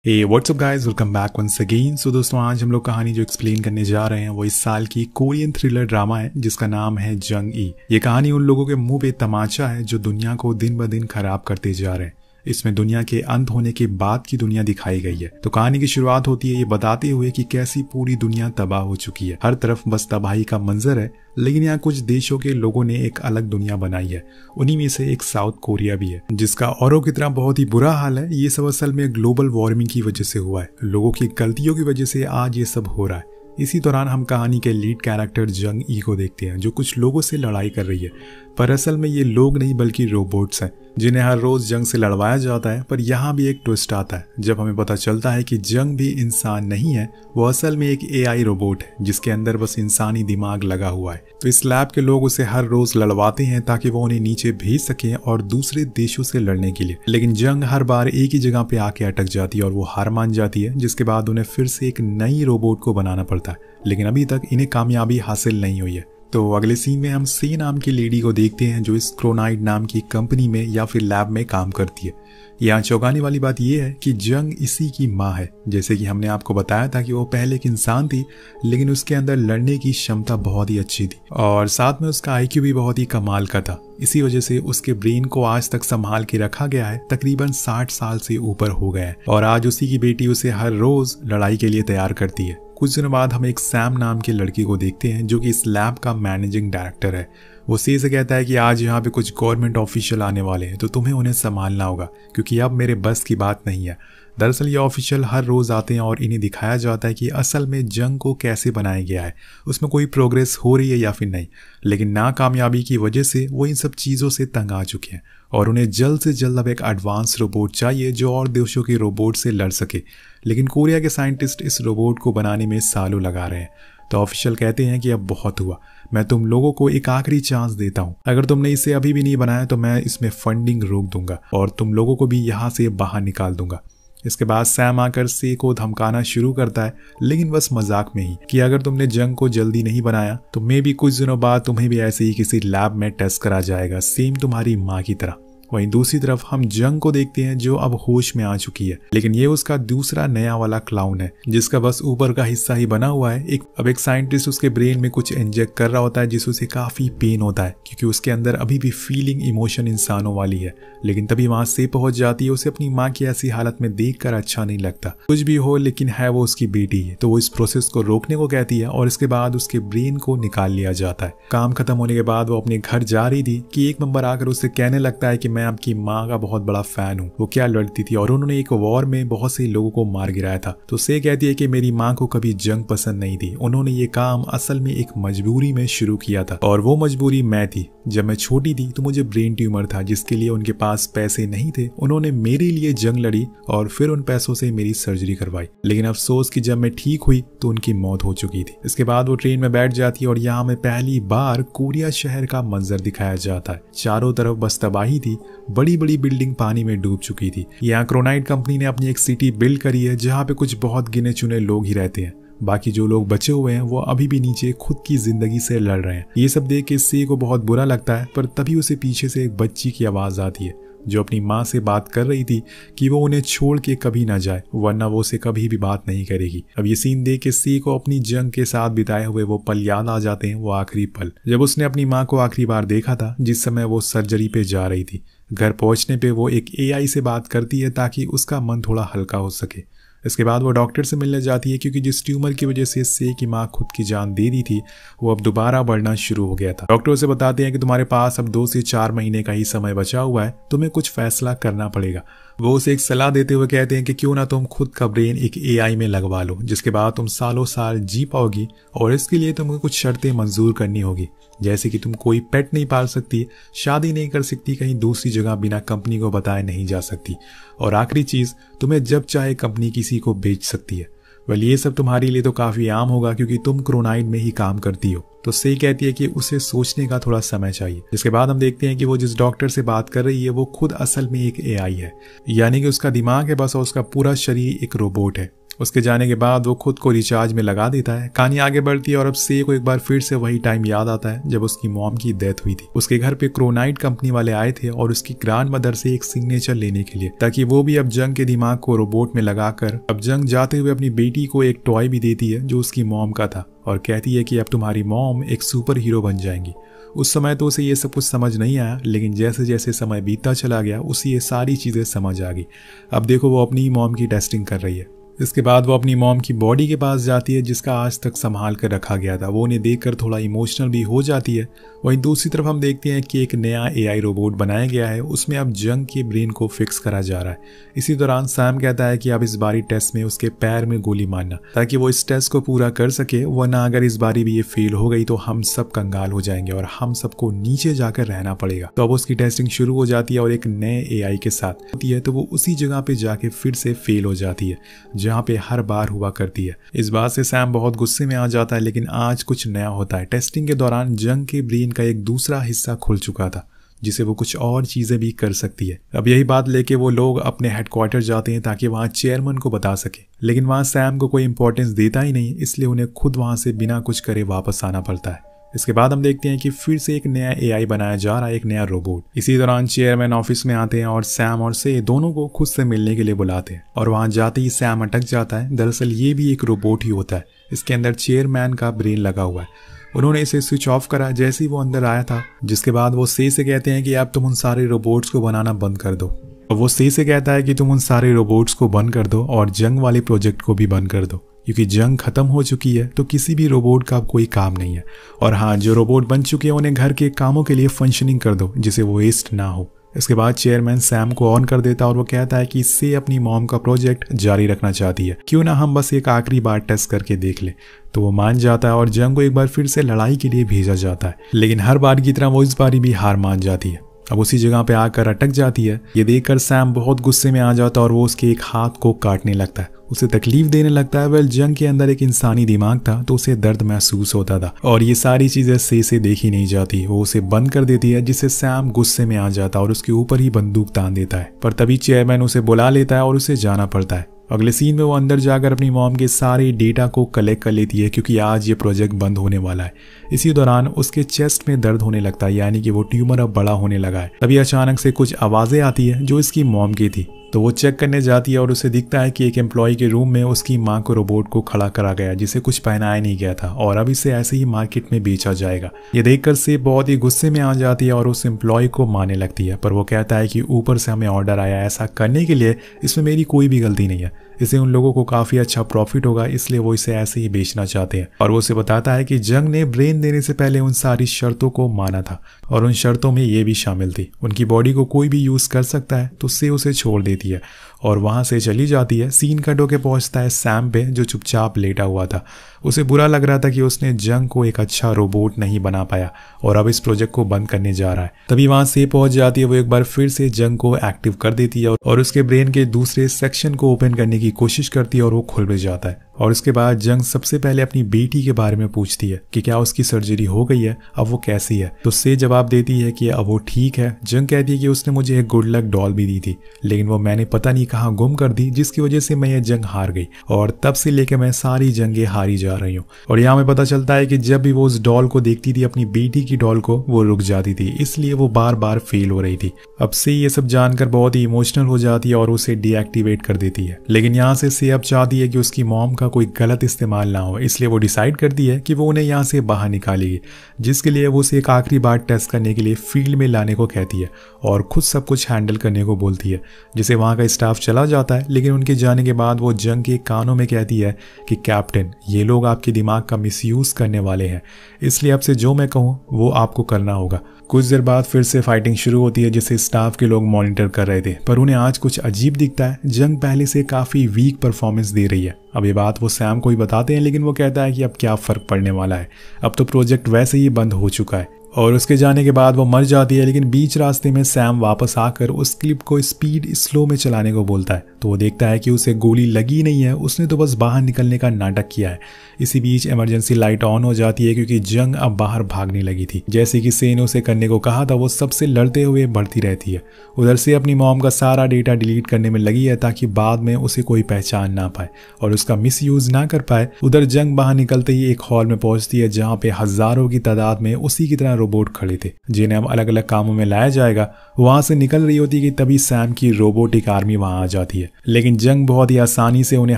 Hey, what's up guys? Welcome back once again. So दोस्तों आज हम लोग कहानी जो एक्सप्लेन करने जा रहे हैं वो इस साल की कोरियन थ्रिलर ड्रामा है जिसका नाम है जंग ई। ये कहानी उन लोगों के मुंह पे तमाचा है जो दुनिया को दिन ब दिन खराब करते जा रहे हैं। इसमें दुनिया के अंत होने के बाद की दुनिया दिखाई गई है। तो कहानी की शुरुआत होती है ये बताते हुए कि कैसी पूरी दुनिया तबाह हो चुकी है। हर तरफ बस तबाही का मंजर है, लेकिन यहाँ कुछ देशों के लोगों ने एक अलग दुनिया बनाई है। उन्हीं में से एक साउथ कोरिया भी है जिसका औरों की तरह बहुत ही बुरा हाल है। ये सब असल में ग्लोबल वार्मिंग की वजह से हुआ है। लोगों की गलतियों की वजह से आज ये सब हो रहा है। इसी दौरान हम कहानी के लीड कैरेक्टर जंग ई को देखते हैं जो कुछ लोगों से लड़ाई कर रही है, पर असल में ये लोग नहीं बल्कि रोबोट्स हैं जिन्हें हर रोज जंग से लड़वाया जाता है। पर यहाँ भी एक ट्विस्ट आता है जब हमें पता चलता है कि जंग भी इंसान नहीं है, वो असल में एक एआई रोबोट है जिसके अंदर बस इंसानी दिमाग लगा हुआ है। तो इस लैब के लोग उसे हर रोज लड़वाते हैं ताकि वो उन्हें नीचे भेज सकें और दूसरे देशों से लड़ने के लिए। लेकिन जंग हर बार एक ही जगह पे आके अटक जाती है और वो हार मान जाती है, जिसके बाद उन्हें फिर से एक नई रोबोट को बनाना पड़ता है। लेकिन अभी तक इन्हें कामयाबी हासिल नहीं हुई है। तो अगले सीन में हम सी नाम की लेडी को देखते हैं जो इस क्रोनाइड नाम की कंपनी में या फिर लैब में काम करती है। यहाँ चौंकाने वाली बात यह है कि जंग इसी की माँ है। जैसे कि हमने आपको बताया था कि वो पहले एक इंसान थी, लेकिन उसके अंदर लड़ने की क्षमता बहुत ही अच्छी थी और साथ में उसका आईक्यू भी बहुत ही कमाल का था। इसी वजह से उसके ब्रेन को आज तक संभाल के रखा गया है। तकरीबन 60 साल से ऊपर हो गया है और आज उसी की बेटी उसे हर रोज लड़ाई के लिए तैयार करती है। कुछ दिनों बाद हम एक सैम नाम के लड़की को देखते हैं जो कि इस लैब का मैनेजिंग डायरेक्टर है। वो सी से कहता है कि आज यहाँ पे कुछ गवर्नमेंट ऑफिशियल आने वाले हैं तो तुम्हें उन्हें संभालना होगा क्योंकि अब मेरे बस की बात नहीं है। दरअसल ये ऑफिशियल हर रोज आते हैं और इन्हें दिखाया जाता है कि असल में जंग को कैसे बनाया गया है, उसमें कोई प्रोग्रेस हो रही है या फिर नहीं। लेकिन नाकामयाबी की वजह से वो इन सब चीज़ों से तंग आ चुके हैं और उन्हें जल्द से जल्द अब एक एडवांस रोबोट चाहिए जो और देशों के रोबोट से लड़ सके। लेकिन कोरिया के साइंटिस्ट इस रोबोट को बनाने में सालों लगा रहे हैं। तो ऑफिशियल कहते हैं कि अब बहुत हुआ, मैं तुम लोगों को एक आखिरी चांस देता हूँ। अगर तुमने इसे अभी भी नहीं बनाया तो मैं इसमें फंडिंग रोक दूंगा और तुम लोगों को भी यहाँ से बाहर निकाल दूंगा। इसके बाद सैम आकर से को धमकाना शुरू करता है, लेकिन बस मजाक में ही, कि अगर तुमने जंग को जल्दी नहीं बनाया तो मे भी कुछ दिनों बाद तुम्हें भी ऐसे ही किसी लैब में टेस्ट करा जाएगा, सेम तुम्हारी माँ की तरह। वहीं दूसरी तरफ हम जंग को देखते हैं जो अब होश में आ चुकी है, लेकिन ये उसका दूसरा नया वाला क्लाउन है जिसका बस ऊपर का हिस्सा ही बना हुआ है। अब एक साइंटिस्ट उसके ब्रेन में कुछ इंजेक्ट कर रहा होता है जिससे उसे काफी पेन होता है क्योंकि उसके अंदर अभी भी फीलिंग इमोशन इंसानों वाली है। लेकिन तभी वहां से पहुंच जाती है। उसे अपनी माँ की ऐसी हालत में देखकर अच्छा नहीं लगता। कुछ भी हो, लेकिन है वो उसकी बेटी है, तो वो इस प्रोसेस को रोकने को कहती है और इसके बाद उसके ब्रेन को निकाल लिया जाता है। काम खत्म होने के बाद वो अपने घर जा रही थी कि एक मेंबर आकर उससे कहने लगता है कि मैं आपकी माँ का बहुत बड़ा फैन हूँ, वो क्या लड़ती थी और उन्होंने एक वॉर में बहुत से लोगों को मार गिराया था। तो से कहती है कि मेरी माँ को कभी जंग पसंद नहीं थी, उन्होंने ये काम असल में एक मजबूरी में शुरू किया था और वो मजबूरी मैं थी। जब मैं छोटी थी तो मुझे ब्रेन ट्यूमर था जिसके लिए उनके पास पैसे नहीं थे। उन्होंने मेरे लिए जंग लड़ी और फिर उन पैसों से मेरी सर्जरी करवाई। लेकिन अफसोस कि जब मैं ठीक हुई तो उनकी मौत हो चुकी थी। इसके बाद वो ट्रेन में बैठ जाती है और यहाँ में पहली बार कोरिया शहर का मंजर दिखाया जाता है। चारों तरफ बस तबाही थी, बड़ी बड़ी बिल्डिंग पानी में डूब चुकी थी। यहाँ क्रोनाइड कंपनी ने अपनी एक सिटी बिल्ड करी है जहाँ पे कुछ बहुत गिने चुने लोग ही रहते हैं। बाकी जो लोग बचे हुए हैं वो अभी भी नीचे खुद की जिंदगी से लड़ रहे हैं। ये सब देख के सी को बहुत बुरा लगता है, पर तभी उसे पीछे से एक बच्ची की आवाज आती है जो अपनी माँ से बात कर रही थी कि वो उन्हें छोड़ के कभी ना जाए वरना वो उसे कभी भी बात नहीं करेगी। अब ये सीन देख के सी को अपनी जंग के साथ बिताए हुए वो पल याद आ जाते हैं। वो आखिरी पल जब उसने अपनी माँ को आखिरी बार देखा था, जिस समय वो सर्जरी पे जा रही थी। घर पहुंचने पे वो एक एआई से बात करती है ताकि उसका मन थोड़ा हल्का हो सके। इसके बाद वो डॉक्टर से मिलने जाती है क्योंकि जिस ट्यूमर की वजह से से की माँ खुद की जान दे दी थी वो अब दोबारा बढ़ना शुरू हो गया था। डॉक्टर उसे बताते हैं कि तुम्हारे पास अब 2 से 4 महीने का ही समय बचा हुआ है, तुम्हें कुछ फैसला करना पड़ेगा। वो उसे एक सलाह देते हुए कहते हैं कि क्यों ना तुम खुद का ब्रेन एक एआई में लगवा लो, जिसके बाद तुम सालों साल जी पाओगी और इसके लिए तुम्हें कुछ शर्तें मंजूर करनी होगी, जैसे कि तुम कोई पेट नहीं पाल सकती, शादी नहीं कर सकती, कहीं दूसरी जगह बिना कंपनी को बताए नहीं जा सकती और आखिरी चीज, तुम्हें जब चाहे कंपनी किसी को बेच सकती है। वेल ये सब तुम्हारे लिए तो काफी आम होगा क्योंकि तुम क्रोनाइड में ही काम करती हो। तो सही कहती है कि उसे सोचने का थोड़ा समय चाहिए। इसके बाद हम देखते हैं कि वो जिस डॉक्टर से बात कर रही है वो खुद असल में एक एआई है, यानी कि उसका दिमाग है बस और उसका पूरा शरीर एक रोबोट है। उसके जाने के बाद वो खुद को रिचार्ज में लगा देता है। कहानी आगे बढ़ती है और अब से को एक बार फिर से वही टाइम याद आता है जब उसकी मॉम की डेथ हुई थी। उसके घर पे क्रोनाइट कंपनी वाले आए थे और उसकी ग्रैंड मदर से एक सिग्नेचर लेने के लिए, ताकि वो भी अब जंग के दिमाग को रोबोट में लगाकर अब जंग जाते हुए अपनी बेटी को एक टॉय भी देती है जो उसकी मॉम का था और कहती है कि अब तुम्हारी मॉम एक सुपर हीरो बन जाएंगी। उस समय तो उसे ये सब कुछ समझ नहीं आया, लेकिन जैसे जैसे समय बीतता चला गया उसे ये सारी चीज़ें समझ आ गई। अब देखो वो अपनी मॉम की टेस्टिंग कर रही है। इसके बाद वो अपनी मॉम की बॉडी के पास जाती है जिसका आज तक संभाल कर रखा गया था। वो उन्हें देखकर थोड़ा इमोशनल भी हो जाती है। वहीं दूसरी तरफ हम देखते हैं कि एक नया AI रोबोट बनाया गया है, उसमें अब जंग के ब्रेन को फिक्स करा जा रहा है। इसी दौरान सैम कहता है कि अब इस बारी टेस्ट में उसके पैर में गोली मारना, ताकि वो इस टेस्ट को पूरा कर सके, वरना अगर इस बारी भी ये फेल हो गई तो हम सब कंगाल हो जाएंगे और हम सबको नीचे जाकर रहना पड़ेगा। तो अब उसकी टेस्टिंग शुरू हो जाती है और एक नए AI के साथ होती है, तो वो उसी जगह पे जाके फिर से फेल हो जाती है जहाँ पे हर बार हुआ करती है। इस बात से सैम बहुत गुस्से में आ जाता है, लेकिन आज कुछ नया होता है। टेस्टिंग के दौरान जंग के ब्रेन का एक दूसरा हिस्सा खुल चुका था जिसे वो कुछ और चीजें भी कर सकती है। अब यही बात लेके वो लोग अपने हेडक्वार्टर जाते हैं ताकि वहां चेयरमैन को बता सके, लेकिन वहां सैम को कोई इंपॉर्टेंस देता ही नहीं, इसलिए उन्हें खुद वहां से बिना कुछ करे वापस आना पड़ता है। इसके बाद हम देखते हैं कि फिर से एक नया AI बनाया जा रहा है, एक नया रोबोट। इसी दौरान चेयरमैन ऑफिस में आते हैं और सैम और से दोनों को खुद से मिलने के लिए बुलाते हैं और वहां जाते ही सैम अटक जाता है। दरअसल ये भी एक रोबोट ही होता है, इसके अंदर चेयरमैन का ब्रेन लगा हुआ है। उन्होंने इसे स्विच ऑफ करा जैसे ही वो अंदर आया था, जिसके बाद वो से कहते हैं कि अब तुम उन सारे रोबोट्स को बनाना बंद कर दो। और वो से कहता है कि तुम उन सारे रोबोट्स को बंद कर दो और जंग वाले प्रोजेक्ट को भी बंद कर दो, क्योंकि जंग खत्म हो चुकी है तो किसी भी रोबोट का अब कोई काम नहीं है। और हाँ, जो रोबोट बन चुके हैं उन्हें घर के कामों के लिए फंक्शनिंग कर दो जिससे वो वेस्ट ना हो। इसके बाद चेयरमैन सैम को ऑन कर देता और वो कहता है कि इससे अपनी मॉम का प्रोजेक्ट जारी रखना चाहती है, क्यों ना हम बस एक आखिरी बार टेस्ट करके देख ले। तो वो मान जाता है और जंग को एक बार फिर से लड़ाई के लिए भेजा जाता है, लेकिन हर बार की तरह वो इस बारी भी हार मान जाती है। अब उसी जगह पे आकर अटक जाती है। ये देखकर सैम बहुत गुस्से में आ जाता है और वो उसके एक हाथ को काटने लगता है, उसे तकलीफ देने लगता है। वेल, जंग के अंदर एक इंसानी दिमाग था तो उसे दर्द महसूस होता था और ये सारी चीजें से देखी नहीं जाती। वो उसे बंद कर देती है जिससे सैम गुस्से में आ जाता है और उसके ऊपर ही बंदूक तान देता है। पर तभी चेयरमैन उसे बुला लेता है और उसे जाना पड़ता है। अगले सीन में वो अंदर जाकर अपनी मॉम के सारे डेटा को कलेक्ट कर लेती है क्योंकि आज ये प्रोजेक्ट बंद होने वाला है। इसी दौरान उसके चेस्ट में दर्द होने लगता है, यानी कि वो ट्यूमर अब बड़ा होने लगा है। तभी अचानक से कुछ आवाजें आती है जो इसकी मॉम की थी, तो वो चेक करने जाती है और उसे दिखता है कि एक एम्प्लॉय के रूम में उसकी मां को रोबोट को खड़ा करा गया जिसे कुछ पहनाया नहीं गया था और अब इसे ऐसे ही मार्केट में बेचा जाएगा। ये देखकर से बहुत ही गुस्से में आ जाती है और उस एम्प्लॉय को मारने लगती है, पर वो कहता है कि ऊपर से हमें ऑर्डर आया ऐसा करने के लिए, इसमें मेरी कोई भी गलती नहीं है। इससे उन लोगों को काफी अच्छा प्रॉफिट होगा, इसलिए वो इसे ऐसे ही बेचना चाहते हैं। और वो उसे बताता है कि जंग ने ब्रेन देने से पहले उन सारी शर्तों को माना था और उन शर्तों में ये भी शामिल थी, उनकी बॉडी को कोई भी यूज कर सकता है। तो से उसे छोड़ देती है और वहां से चली जाती है। सीन कट होके पहुंचता है सैम पे जो चुपचाप लेटा हुआ था। उसे बुरा लग रहा था कि उसने जंग को एक अच्छा रोबोट नहीं बना पाया और अब इस प्रोजेक्ट को बंद करने जा रहा है। तभी वहां से पहुंच जाती है, वो एक बार फिर से जंग को एक्टिव कर देती है और उसके ब्रेन के दूसरे सेक्शन को ओपन करने की कोशिश करती है और वो खुल भी जाता है। और उसके बाद जंग सबसे पहले अपनी बेटी के बारे में पूछती है कि क्या उसकी सर्जरी हो गई है, अब वो कैसी है। तो से जवाब देती है कि अब वो ठीक है। जंग कहती है कि उसने मुझे एक गुड लक डॉल भी दी थी, लेकिन वो मैंने पता नहीं कहाँ गुम कर दी, जिसकी वजह से मैं ये जंग हार गई और तब से लेकर मैं सारी जंगें हारी जा रही हूँ। और यहाँ में पता चलता है कि जब भी वो उस डॉल को देखती थी, अपनी बेटी की डॉल को, वो रुक जाती थी, इसलिए वो बार बार फेल हो रही थी। अब से ये सब जानकर बहुत ही इमोशनल हो जाती है और उसे डीएक्टिवेट कर देती है। लेकिन यहाँ से अब चाहती है कि उसकी मॉम का कोई गलत इस्तेमाल ना हो, इसलिए वो डिसाइड करती है कि वो उन्हें यहाँ से बाहर निकालेगी, जिसके लिए वो उसे एक आखिरी बार टेस्ट करने के लिए फील्ड में लाने को कहती है और खुद सब कुछ हैंडल करने को बोलती है, जिसे वहाँ का स्टाफ चला जाता है। लेकिन उनके जाने के बाद वो जंग के कानों में कहती है कि कैप्टन, ये लोग आपके दिमाग का मिसयूज करने वाले हैं, इसलिए अब से जो मैं कहूँ वो आपको करना होगा। कुछ देर बाद फिर से फाइटिंग शुरू होती है जिसे स्टाफ के लोग मॉनिटर कर रहे थे, पर उन्हें आज कुछ अजीब दिखता है। जंग पहले से काफी वीक परफॉर्मेंस दे रही है। अब ये बात वो सैम को ही बताते हैं, लेकिन वो कहता है कि अब क्या फर्क पड़ने वाला है, अब तो प्रोजेक्ट वैसे ही बंद हो चुका है। और उसके जाने के बाद वो मर जाती है। लेकिन बीच रास्ते में सैम वापस आकर उस क्लिप को स्पीड स्लो में चलाने को बोलता है तो वो देखता है कि उसे गोली लगी नहीं है, उसने तो बस बाहर निकलने का नाटक किया है। इसी बीच इमरजेंसी लाइट ऑन हो जाती है क्योंकि जंग अब बाहर भागने लगी थी। जैसे कि से ने उसे करने को कहा था, वो सबसे लड़ते हुए बढ़ती रहती है। उधर से अपनी मॉम का सारा डेटा डिलीट करने में लगी है ताकि बाद में उसे कोई पहचान ना पाए और उसका मिसयूज ना कर पाए। उधर जंग बाहर निकलते ही एक हॉल में पहुंचती है जहां पे हजारों की तादाद में उसी की तरह रोबोट खड़े थे जिन्हें अब अलग अलग कामों में लाया जाएगा। वहां से निकल रही होती कि तभी सैम की रोबोटिक आर्मी वहां आ जाती है, लेकिन जंग बहुत ही आसानी से उन्हें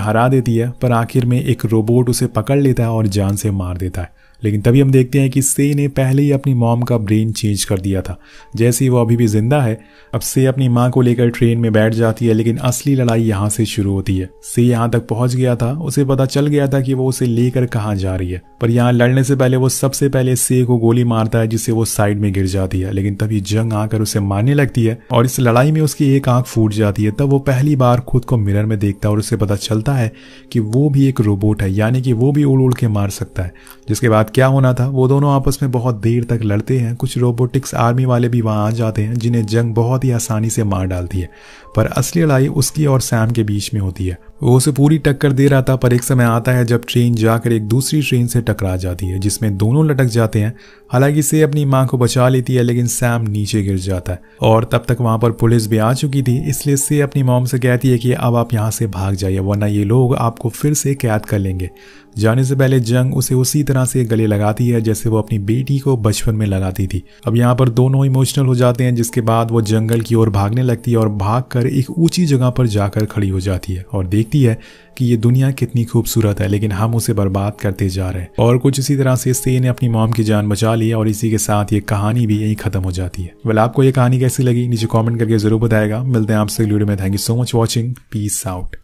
हरा देती है। पर आखिर में एक रोबोट उसे पकड़ लेता है और जान से मार देता है। लेकिन तभी हम देखते हैं कि से ने पहले ही अपनी मॉम का ब्रेन चेंज कर दिया था। जैसे ही वो अभी भी जिंदा है, अब से अपनी माँ को लेकर ट्रेन में बैठ जाती है, लेकिन असली लड़ाई यहाँ से शुरू होती है। से यहाँ तक पहुंच गया था, उसे पता चल गया था कि वो उसे लेकर कहाँ जा रही है, पर यहाँ लड़ने से पहले वो सबसे पहले से को गोली मारता है जिससे वो साइड में गिर जाती है। लेकिन तभी जंग आकर उसे मारने लगती है और इस लड़ाई में उसकी एक आंख फूट जाती है। तब वो पहली बार खुद को मिरर में देखता है और उसे पता चलता है कि वो भी एक रोबोट है, यानी कि वो भी उड़ उड़ के मार सकता है। जिसके बाद क्या होना था, वो दोनों आपस में बहुत देर तक लड़ते हैं। कुछ रोबोटिक्स आर्मी वाले भी वहां आ जाते हैं जिन्हें जंग बहुत ही आसानी से मार डालती है, पर असली लड़ाई उसकी और सैम के बीच में होती है। वो उसे पूरी टक्कर दे रहा था, पर एक समय आता है जब ट्रेन जाकर एक दूसरी ट्रेन से टकरा जाती है जिसमें दोनों लटक जाते हैं। हालांकि से अपनी मां को बचा लेती है, लेकिन सैम नीचे गिर जाता है और तब तक वहां पर पुलिस भी आ चुकी थी। इसलिए से अपनी मॉम से कहती है कि अब आप यहाँ से भाग जाइए, वरना ये लोग आपको फिर से कैद कर लेंगे। जाने से पहले जंग उसे उसी तरह से गले लगाती है जैसे वो अपनी बेटी को बचपन में लगाती थी। अब यहाँ पर दोनों इमोशनल हो जाते हैं, जिसके बाद वो जंगल की ओर भागने लगती है और भागकर एक ऊंची जगह पर जाकर खड़ी हो जाती है और देखती है कि ये दुनिया कितनी खूबसूरत है, लेकिन हम उसे बर्बाद करते जा रहे हैं। और कुछ इसी तरह से ने अपनी मॉम की जान बचा ली और इसी के साथ ये कहानी भी यहीं खत्म हो जाती है। वेल, आपको ये कहानी कैसी लगी नीचे कमेंट करके जरूर बताएगा। मिलते हैं आपसे अगली वीडियो में। Thank you so much watching. Peace out.